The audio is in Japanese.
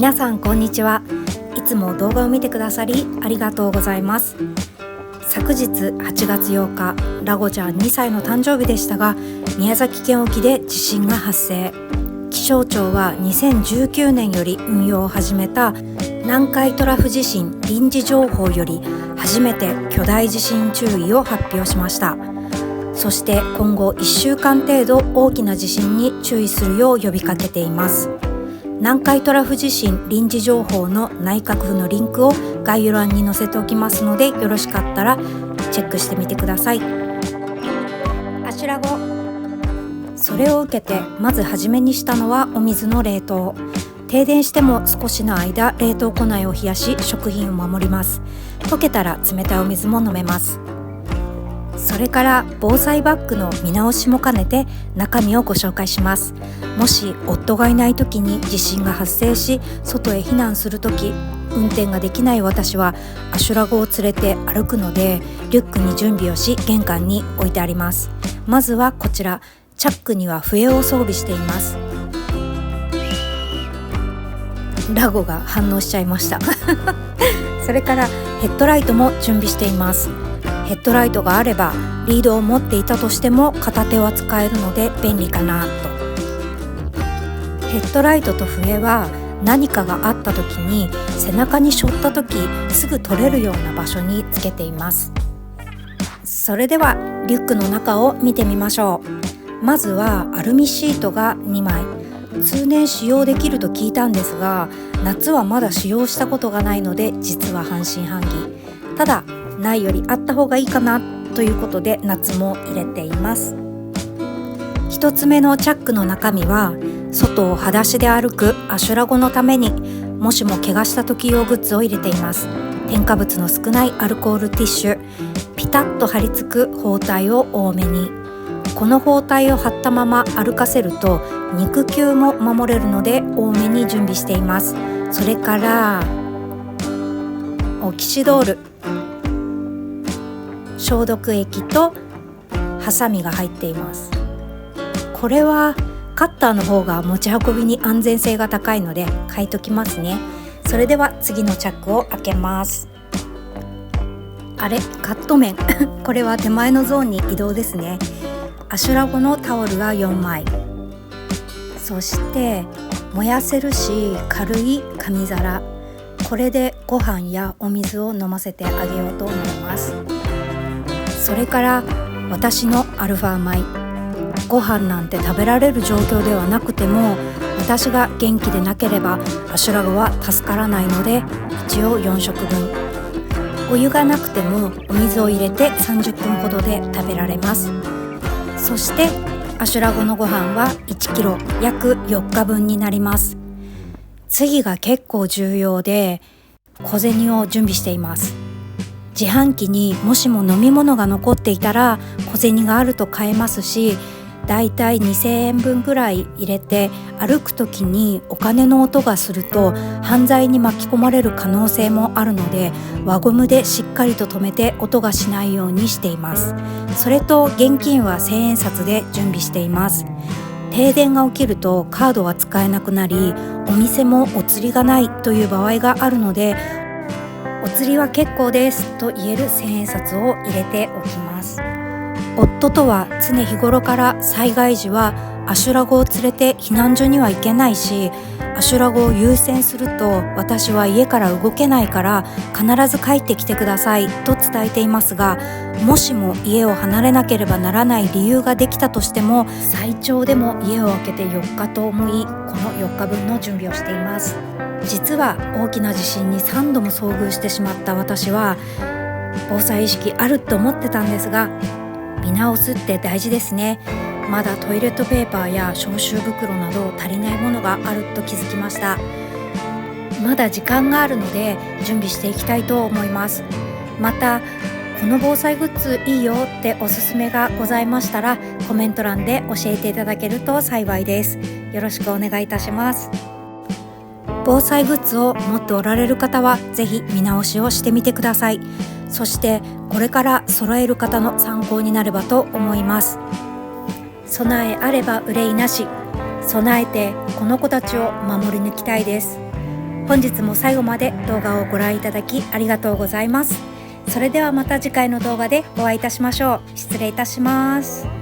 皆さんこんにちは。いつも動画を見てくださりありがとうございます。昨日8月8日、ラゴちゃん2歳の誕生日でしたが、宮崎県沖で地震が発生。気象庁は2019年より運用を始めた南海トラフ地震臨時情報より初めて巨大地震注意を発表しました。そして今後1週間程度大きな地震に注意するよう呼びかけています。南海トラフ地震臨時情報の内閣府のリンクを概要欄に載せておきますので、よろしかったらチェックしてみてください。アシュラゴ。それを受けてまず初めにしたのはお水の冷凍。停電しても少しの間冷凍庫内を冷やし食品を守ります。溶けたら冷たいお水も飲めます。それから防災バッグの見直しも兼ねて中身をご紹介します。もし夫がいない時に地震が発生し外へ避難する時、運転ができない私はアシュラゴを連れて歩くので、リュックに準備をし玄関に置いてあります。まずはこちら、チャックには笛を装備しています。ラゴが反応しちゃいましたそれからヘッドライトも準備しています。ヘッドライトがあればリードを持っていたとしても片手は使えるので便利かなと。ヘッドライトと笛は何かがあった時に背中に背負った時すぐ取れるような場所につけています。それではリュックの中を見てみましょう。まずはアルミシートが2枚。通年使用できると聞いたんですが、夏はまだ使用したことがないので実は半信半疑。ただないよりあった方がいいかなということで夏も入れています。一つ目のチャックの中身は外を裸足で歩くアシュラゴのためにもしも怪我した時用グッズを入れています。添加物の少ないアルコールティッシュ、ピタッと貼り付く包帯を多めに。この包帯を貼ったまま歩かせると肉球も守れるので多めに準備しています。それからオキシドール、消毒液とハサミが入っています。これはカッターの方が持ち運びに安全性が高いので買いときますね。それでは次のチャックを開けます。あれ、カット面これは手前のゾーンに移動ですね。アシュラゴのタオルが4枚、そして燃やせるし軽い紙皿。これでご飯やお水を飲ませてあげようと思います。それから私のアルファ米。ご飯なんて食べられる状況ではなくても、私が元気でなければアシュラゴは助からないので、一応4食分。お湯がなくてもお水を入れて30分ほどで食べられます。そしてアシュラゴのご飯は1キロ約4日分になります。次が結構重要で、小銭を準備しています。自販機にもしも飲み物が残っていたら小銭があると買えますし、だいたい2000円分ぐらい入れて、歩く時にお金の音がすると犯罪に巻き込まれる可能性もあるので、輪ゴムでしっかりと留めて音がしないようにしています。それと現金は1000円札で準備しています。停電が起きるとカードが使えなくなり、お店もお釣りがないという場合があるので、お釣りは結構ですと言える1000円札を入れておきます。夫とは常日頃から災害時はアシュラゴを連れて避難所には行けないし、アシュラゴを優先すると私は家から動けないから必ず帰ってきてくださいと伝えていますが、もしも家を離れなければならない理由ができたとしても、最長でも家を空けて4日と思い、この4日分の準備をしています。実は大きな地震に3度も遭遇してしまった私は防災意識あると思ってたんですが、見直すって大事ですね。まだトイレットペーパーや消臭袋など足りないものがあると気づきました。まだ時間があるので準備していきたいと思います。またこの防災グッズいいよっておすすめがございましたらコメント欄で教えていただけると幸いです。よろしくお願いいたします。防災グッズを持っておられる方はぜひ見直しをしてみてください。そしてこれから揃える方の参考になればと思います。備えあれば憂いなし。備えてこの子たちを守り抜きたいです。本日も最後まで動画をご覧いただきありがとうございます。それではまた次回の動画でお会いいたしましょう。失礼いたします。